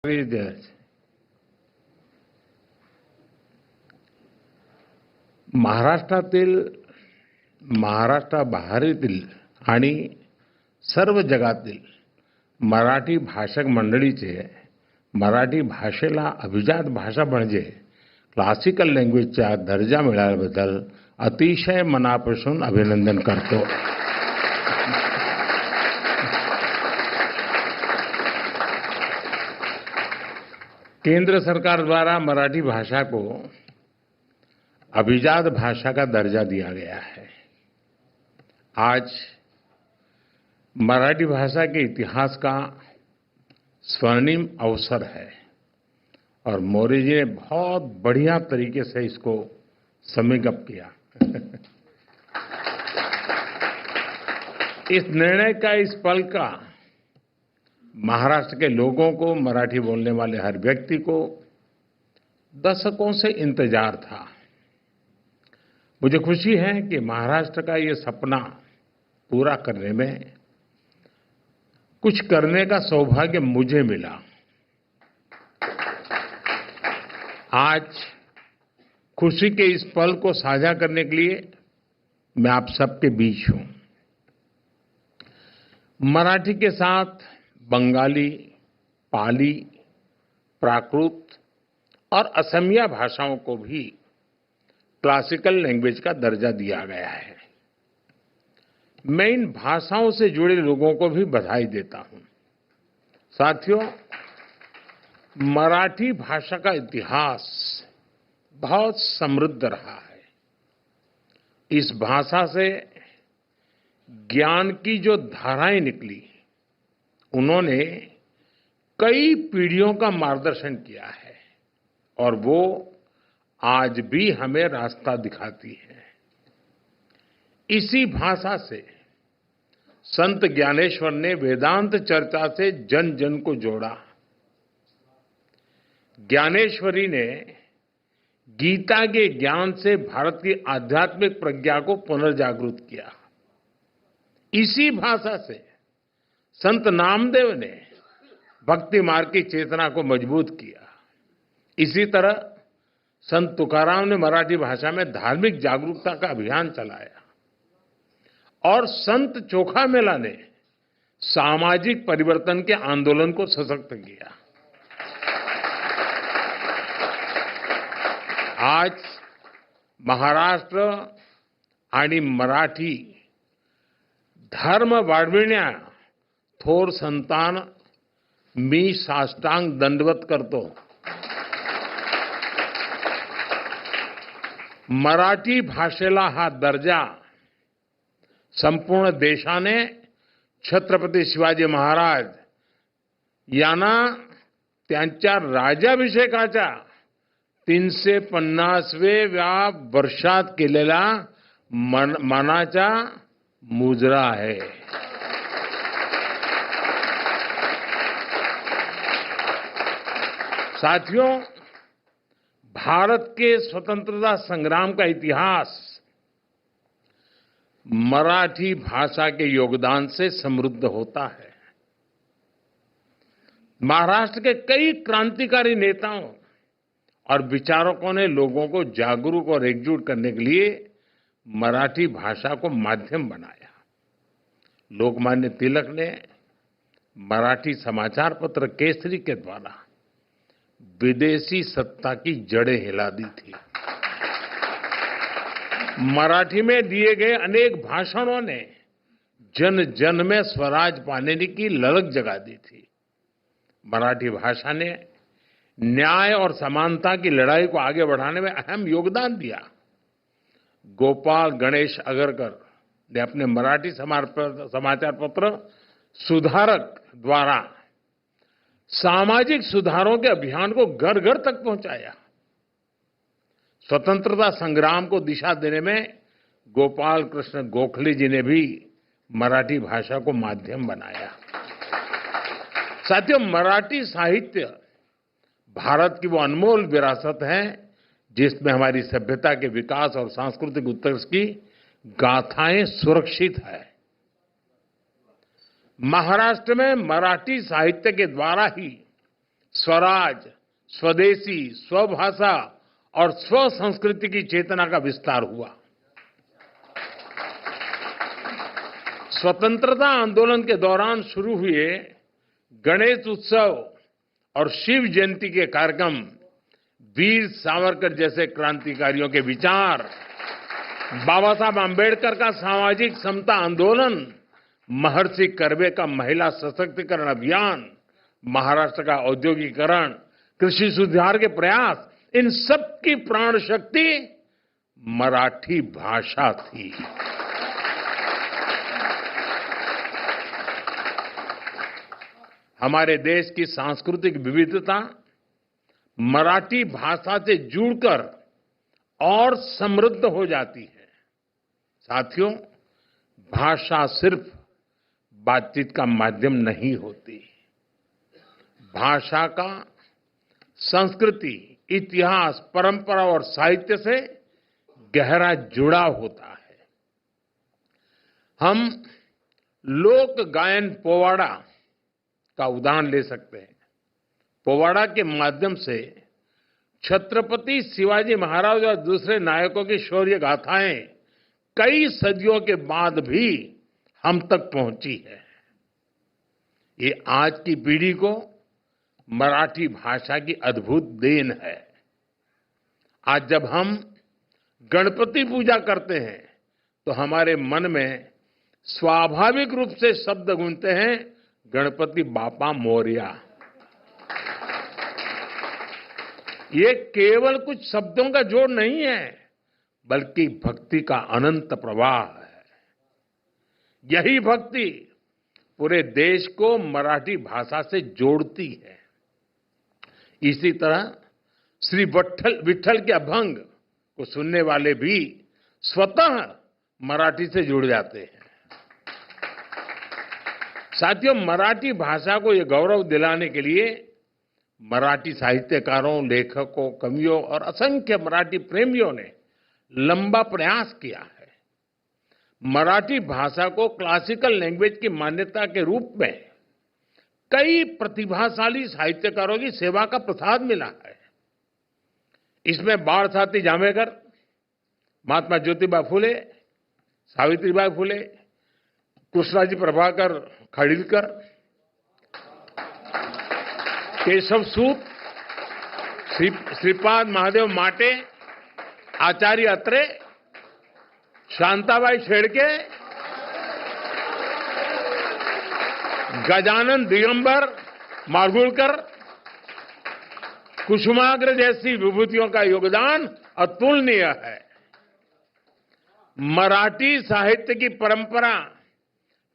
विद्यार्थी महाराष्ट्रातील महाराष्ट्राबाहेरील आणि सर्व जगातील मराठी भाषक मंडळीचे मराठी भाषेला अभिजात भाषा म्हणजे क्लासिकल लँग्वेजचा दर्जा मिळाल्याबद्दल अतिशय मनापासून अभिनंदन करतो। केंद्र सरकार द्वारा मराठी भाषा को अभिजात भाषा का दर्जा दिया गया है। आज मराठी भाषा के इतिहास का स्वर्णिम अवसर है और मौर्य जी ने बहुत बढ़िया तरीके से इसको समेकअप किया। इस निर्णय का, इस पल का महाराष्ट्र के लोगों को, मराठी बोलने वाले हर व्यक्ति को दशकों से इंतजार था। मुझे खुशी है कि महाराष्ट्र का ये सपना पूरा करने में कुछ करने का सौभाग्य मुझे मिला। आज खुशी के इस पल को साझा करने के लिए मैं आप सबके बीच हूं। मराठी के साथ बंगाली, पाली, प्राकृत और असमिया भाषाओं को भी क्लासिकल लैंग्वेज का दर्जा दिया गया है। मैं इन भाषाओं से जुड़े लोगों को भी बधाई देता हूं। साथियों, मराठी भाषा का इतिहास बहुत समृद्ध रहा है। इस भाषा से ज्ञान की जो धाराएं निकली, उन्होंने कई पीढ़ियों का मार्गदर्शन किया है और वो आज भी हमें रास्ता दिखाती है। इसी भाषा से संत ज्ञानेश्वर ने वेदांत चर्चा से जन जन को जोड़ा। ज्ञानेश्वरी ने गीता के ज्ञान से भारत की आध्यात्मिक प्रज्ञा को पुनर्जागृत किया। इसी भाषा से संत नामदेव ने भक्ति मार्ग की चेतना को मजबूत किया। इसी तरह संत तुकाराम ने मराठी भाषा में धार्मिक जागरूकता का अभियान चलाया और संत चोखा मेला ने सामाजिक परिवर्तन के आंदोलन को सशक्त किया। आज महाराष्ट्र आणि मराठी धर्म वाढविण्या थोर संतान मी साष्टांग दंडवत करतो। मराठी भाषेला हा दर्जा संपूर्ण देशाने छत्रपती शिवाजी महाराज यांना त्यांच्या राज्याभिषेकाच्या 350व्या वर्षात केलेला मानाचा मुजरा आहे। साथियों, भारत के स्वतंत्रता संग्राम का इतिहास मराठी भाषा के योगदान से समृद्ध होता है। महाराष्ट्र के कई क्रांतिकारी नेताओं और विचारकों ने लोगों को जागरूक और एकजुट करने के लिए मराठी भाषा को माध्यम बनाया। लोकमान्य तिलक ने मराठी समाचार पत्र केसरी के द्वारा विदेशी सत्ता की जड़ें हिला दी थी। मराठी में दिए गए अनेक भाषणों ने जन जन में स्वराज पाने की ललक जगा दी थी। मराठी भाषा ने न्याय और समानता की लड़ाई को आगे बढ़ाने में अहम योगदान दिया। गोपाल गणेश अगरकर ने अपने मराठी समाचार पत्र सुधारक द्वारा सामाजिक सुधारों के अभियान को घर घर तक पहुंचाया। स्वतंत्रता संग्राम को दिशा देने में गोपाल कृष्ण गोखले जी ने भी मराठी भाषा को माध्यम बनाया। साथियों, मराठी साहित्य भारत की वो अनमोल विरासत है जिसमें हमारी सभ्यता के विकास और सांस्कृतिक उत्कर्ष की गाथाएं सुरक्षित है। महाराष्ट्र में मराठी साहित्य के द्वारा ही स्वराज, स्वदेशी, स्वभाषा और स्व संस्कृति की चेतना का विस्तार हुआ। स्वतंत्रता आंदोलन के दौरान शुरू हुए गणेश उत्सव और शिव जयंती के कार्यक्रम, वीर सावरकर जैसे क्रांतिकारियों के विचार, बाबा साहब आम्बेडकर का सामाजिक समता आंदोलन, महर्षि कर्वे का महिला सशक्तिकरण अभियान, महाराष्ट्र का औद्योगिकरण, कृषि सुधार के प्रयास, इन सब की प्राण शक्ति मराठी भाषा थी। हमारे देश की सांस्कृतिक विविधता मराठी भाषा से जुड़कर और समृद्ध हो जाती है। साथियों, भाषा सिर्फ बातचीत का माध्यम नहीं होती। भाषा का संस्कृति, इतिहास, परंपरा और साहित्य से गहरा जुड़ाव होता है। हम लोक गायन पोवाड़ा का उदाहरण ले सकते हैं। पोवाड़ा के माध्यम से छत्रपति शिवाजी महाराज और दूसरे नायकों की शौर्य गाथाएं कई सदियों के बाद भी हम तक पहुंची है। ये आज की पीढ़ी को मराठी भाषा की अद्भुत देन है। आज जब हम गणपति पूजा करते हैं तो हमारे मन में स्वाभाविक रूप से शब्द गूंजते हैं, गणपति बापा मोरया। ये केवल कुछ शब्दों का जोड़ नहीं है, बल्कि भक्ति का अनंत प्रवाह है। यही भक्ति पूरे देश को मराठी भाषा से जोड़ती है। इसी तरह श्री विट्ठल के अभंग को सुनने वाले भी स्वतः मराठी से जुड़ जाते हैं। साथियों, मराठी भाषा को यह गौरव दिलाने के लिए मराठी साहित्यकारों, लेखकों, कवियों और असंख्य मराठी प्रेमियों ने लंबा प्रयास किया है। मराठी भाषा को क्लासिकल लैंग्वेज की मान्यता के रूप में कई प्रतिभाशाली साहित्यकारों की सेवा का प्रसाद मिला है। इसमें बाळ साथी जांभेकर, महात्मा ज्योतिबा फुले, सावित्रीबाई फुले, कृष्णाजी प्रभाकर खाडिलकर, केशव सूत, श्रीपाद महादेव माटे, आचार्य अत्रे, शांताबाई शेडके, गजानन दिगंबर माडगूळकर, कुसुमाग्र जैसी विभूतियों का योगदान अतुलनीय है। मराठी साहित्य की परंपरा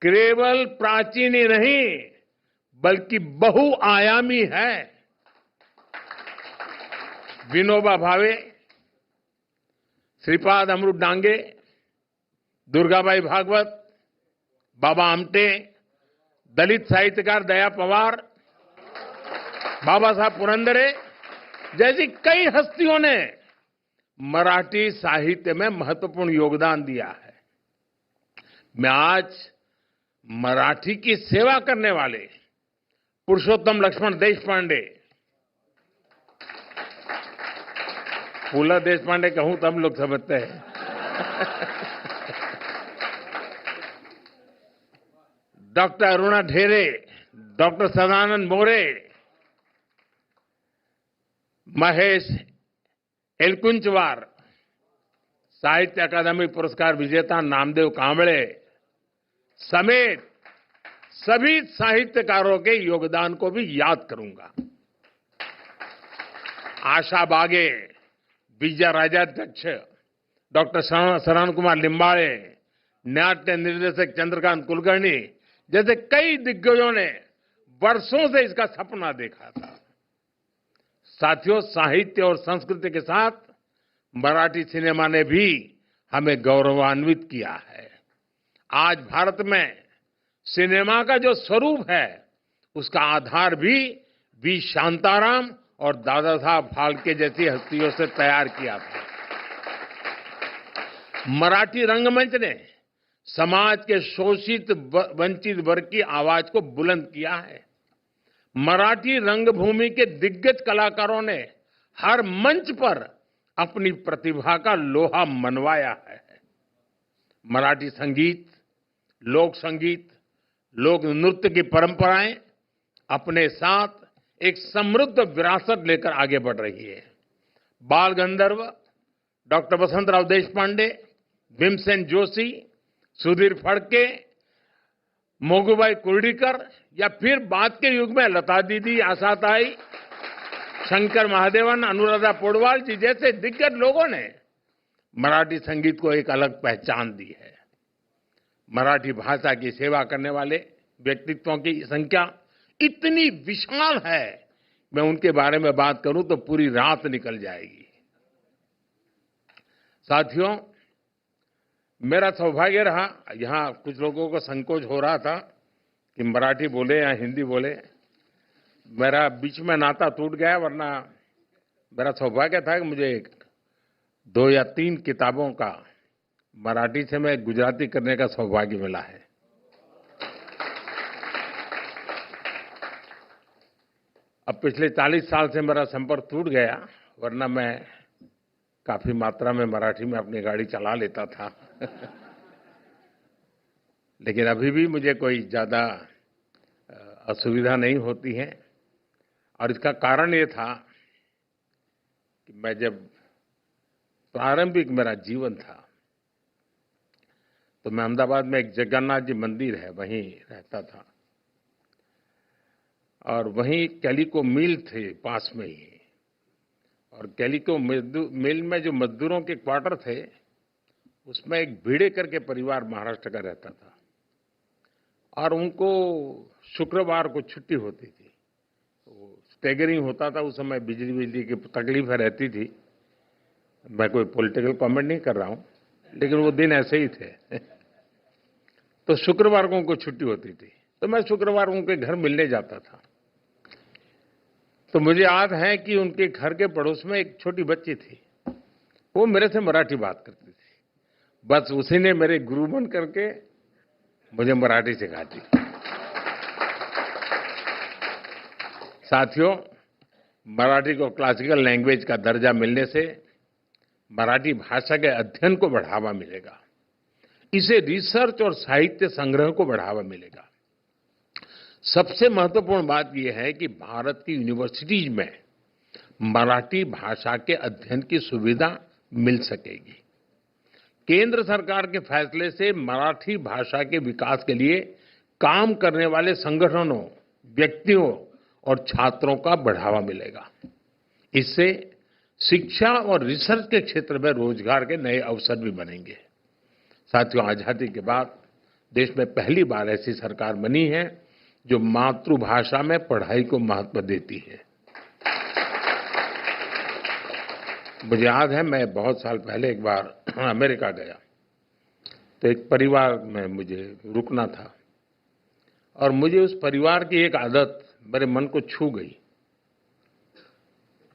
केवल प्राचीन ही नहीं, बल्कि बहुआयामी है। विनोबा भावे, श्रीपाद अमृत डांगे, दुर्गाबाई भागवत, बाबा आमटे, दलित साहित्यकार दया पवार, बाबा साहब पुरंदरे जैसी कई हस्तियों ने मराठी साहित्य में महत्वपूर्ण योगदान दिया है। मैं आज मराठी की सेवा करने वाले पुरुषोत्तम लक्ष्मण देशपांडे, पुला देशपांडे कहूं तो हम लोग समझते हैं, डॉक्टर अरुणा ढेरे, डॉक्टर सदानंद मोरे, महेश एलकुंचवार, साहित्य अकादमी पुरस्कार विजेता नामदेव कांबळे समेत सभी साहित्यकारों के योगदान को भी याद करूंगा। आशा बागे, विजय राजाध्यक्ष, डॉक्टर शरण कुमार लिंबाळे, नाट्य निर्देशक चंद्रकांत कुलकर्णी जैसे कई दिग्गजों ने वर्षों से इसका सपना देखा था। साथियों, साहित्य और संस्कृति के साथ मराठी सिनेमा ने भी हमें गौरवान्वित किया है। आज भारत में सिनेमा का जो स्वरूप है, उसका आधार भी वी शांताराम और दादा साहब फाल्के जैसी हस्तियों से तैयार किया था। मराठी रंगमंच ने समाज के शोषित वंचित वर्ग की आवाज को बुलंद किया है। मराठी रंगभूमि के दिग्गज कलाकारों ने हर मंच पर अपनी प्रतिभा का लोहा मनवाया है। मराठी संगीत, लोक संगीत, लोक नृत्य की परंपराएं अपने साथ एक समृद्ध विरासत लेकर आगे बढ़ रही है। बाल गंधर्व डॉक्टर वसंतराव देशपांडे, भीमसेन जोशी, सुधीर फडके, मोगूबाई कुर्डीकर या फिर बाद के युग में लता दीदी, आशाताई, शंकर महादेवन, अनुराधा पौडवाल जी जैसे दिग्गज लोगों ने मराठी संगीत को एक अलग पहचान दी है। मराठी भाषा की सेवा करने वाले व्यक्तित्वों की संख्या इतनी विशाल है, मैं उनके बारे में बात करूं तो पूरी रात निकल जाएगी। साथियों, मेरा सौभाग्य रहा, यहां कुछ लोगों को संकोच हो रहा था कि मराठी बोले या हिंदी बोले। मेरा बीच में नाता टूट गया, वरना मेरा सौभाग्य था कि मुझे 2 या 3 किताबों का मराठी से मैं गुजराती करने का सौभाग्य मिला है। अब पिछले 40 साल से मेरा संपर्क टूट गया, वरना मैं काफी मात्रा में मराठी में अपनी गाड़ी चला लेता था। लेकिन अभी भी मुझे कोई ज्यादा असुविधा नहीं होती है, और इसका कारण ये था कि मैं जब प्रारंभिक मेरा जीवन था तो मैं अहमदाबाद में एक जगन्नाथ जी मंदिर है, वहीं रहता था, और वहीं कैलिको मिल थे पास में ही, और कैलिको मिल में जो मजदूरों के क्वार्टर थे उसमें एक भिड़े करके परिवार महाराष्ट्र का रहता था, और उनको शुक्रवार को छुट्टी होती थी। स्टैगरिंग होता था उस समय, बिजली की तकलीफें रहती थी। मैं कोई पॉलिटिकल कमेंट नहीं कर रहा हूं, लेकिन वो दिन ऐसे ही थे। तो शुक्रवार को उनको छुट्टी होती थी, तो मैं शुक्रवार उनके घर मिलने जाता था। तो मुझे याद है कि उनके घर के पड़ोस में एक छोटी बच्ची थी, वो मेरे से मराठी बात करती थी। बस उसी ने मेरे गुरु बन करके मुझे मराठी सिखा दी। साथियों, मराठी को क्लासिकल लैंग्वेज का दर्जा मिलने से मराठी भाषा के अध्ययन को बढ़ावा मिलेगा, इसे रिसर्च और साहित्य संग्रह को बढ़ावा मिलेगा। सबसे महत्वपूर्ण बात यह है कि भारत की यूनिवर्सिटीज में मराठी भाषा के अध्ययन की सुविधा मिल सकेगी। केंद्र सरकार के फैसले से मराठी भाषा के विकास के लिए काम करने वाले संगठनों, व्यक्तियों और छात्रों का बढ़ावा मिलेगा। इससे शिक्षा और रिसर्च के क्षेत्र में रोजगार के नए अवसर भी बनेंगे। साथियों, आजादी के बाद देश में पहली बार ऐसी सरकार बनी है जो मातृभाषा में पढ़ाई को महत्व देती है। मुझे याद है, मैं बहुत साल पहले एक बार अमेरिका गया, तो एक परिवार में मुझे रुकना था, और मुझे उस परिवार की एक आदत मेरे मन को छू गई।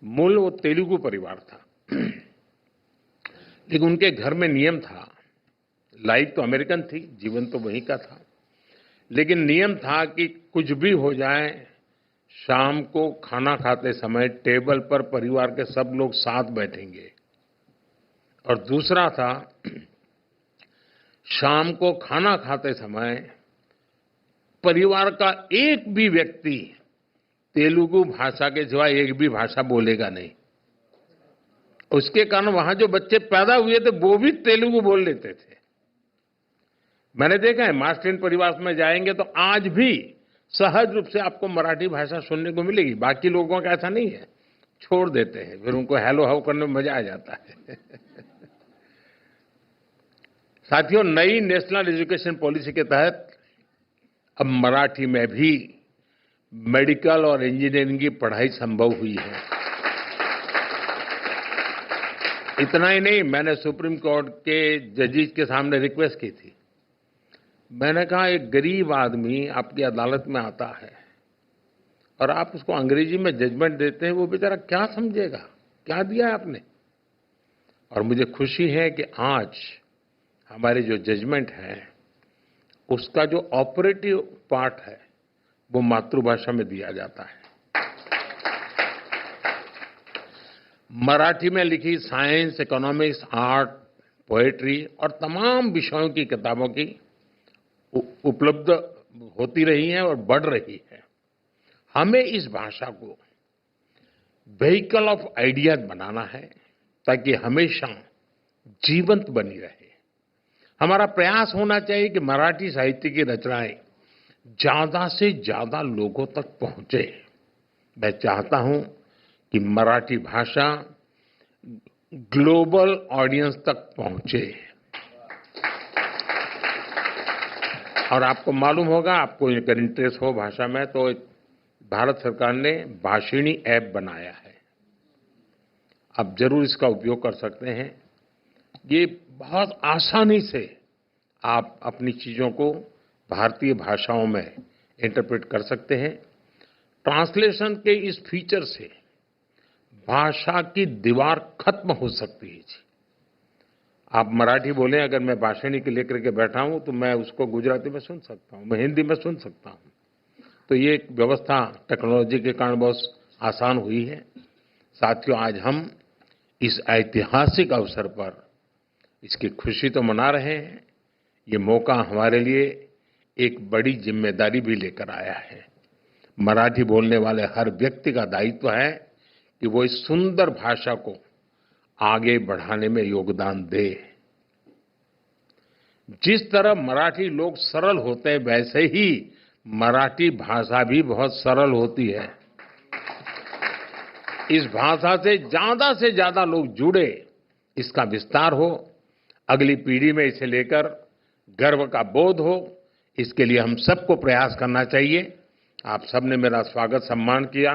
मूल वो तेलुगु परिवार था, लेकिन उनके घर में नियम था, लाइफ तो अमेरिकन थी, जीवन तो वहीं का था, लेकिन नियम था कि कुछ भी हो जाए, शाम को खाना खाते समय टेबल पर परिवार के सब लोग साथ बैठेंगे। और दूसरा था, शाम को खाना खाते समय परिवार का एक भी व्यक्ति तेलुगु भाषा के सिवाय एक भी भाषा बोलेगा नहीं। उसके कारण वहां जो बच्चे पैदा हुए थे वो भी तेलुगु बोल लेते थे। मैंने देखा है, मार्क्सियन परिवार में जाएंगे तो आज भी सहज रूप से आपको मराठी भाषा सुनने को मिलेगी। बाकी लोगों का ऐसा नहीं है, छोड़ देते हैं, फिर उनको हेलो हाउ करने में मजा आ जाता है। साथियों, नई नेशनल एजुकेशन पॉलिसी के तहत अब मराठी में भी मेडिकल और इंजीनियरिंग की पढ़ाई संभव हुई है। इतना ही नहीं, मैंने सुप्रीम कोर्ट के जजेस के सामने रिक्वेस्ट की थी। मैंने कहा, एक गरीब आदमी आपकी अदालत में आता है और आप उसको अंग्रेजी में जजमेंट देते हैं, वो बेचारा क्या समझेगा, क्या दिया है आपने। और मुझे खुशी है कि आज हमारे जो जजमेंट है उसका जो ऑपरेटिव पार्ट है वो मातृभाषा में दिया जाता है। मराठी में लिखी साइंस, इकोनॉमिक्स, आर्ट, पोएट्री और तमाम विषयों की किताबों की उपलब्ध होती रही हैं और बढ़ रही है। हमें इस भाषा को व्हीकल ऑफ आइडियाज बनाना है ताकि हमेशा जीवंत बनी रहे। हमारा प्रयास होना चाहिए कि मराठी साहित्य की रचनाएं ज्यादा से ज्यादा लोगों तक पहुंचे। मैं चाहता हूं कि मराठी भाषा ग्लोबल ऑडियंस तक पहुंचे। और आपको मालूम होगा, आपको अगर इंटरेस्ट हो भाषा में, तो भारत सरकार ने भाषिणी ऐप बनाया है। आप जरूर इसका उपयोग कर सकते हैं। ये बहुत आसानी से आप अपनी चीजों को भारतीय भाषाओं में इंटरप्रेट कर सकते हैं। ट्रांसलेशन के इस फीचर से भाषा की दीवार खत्म हो सकती है जी। आप मराठी बोलें, अगर मैं भाषिणी के लेकर के बैठा हूं तो मैं उसको गुजराती में सुन सकता हूं, मैं हिंदी में सुन सकता हूं। तो ये एक व्यवस्था टेक्नोलॉजी के कारण बहुत आसान हुई है। साथियों, आज हम इस ऐतिहासिक अवसर पर इसकी खुशी तो मना रहे हैं, ये मौका हमारे लिए एक बड़ी जिम्मेदारी भी लेकर आया है। मराठी बोलने वाले हर व्यक्ति का दायित्व है कि वो इस सुंदर भाषा को आगे बढ़ाने में योगदान दे। जिस तरह मराठी लोग सरल होते हैं, वैसे ही मराठी भाषा भी बहुत सरल होती है। इस भाषा से ज्यादा लोग जुड़े, इसका विस्तार हो, अगली पीढ़ी में इसे लेकर गर्व का बोध हो, इसके लिए हम सबको प्रयास करना चाहिए। आप सबने मेरा स्वागत सम्मान किया।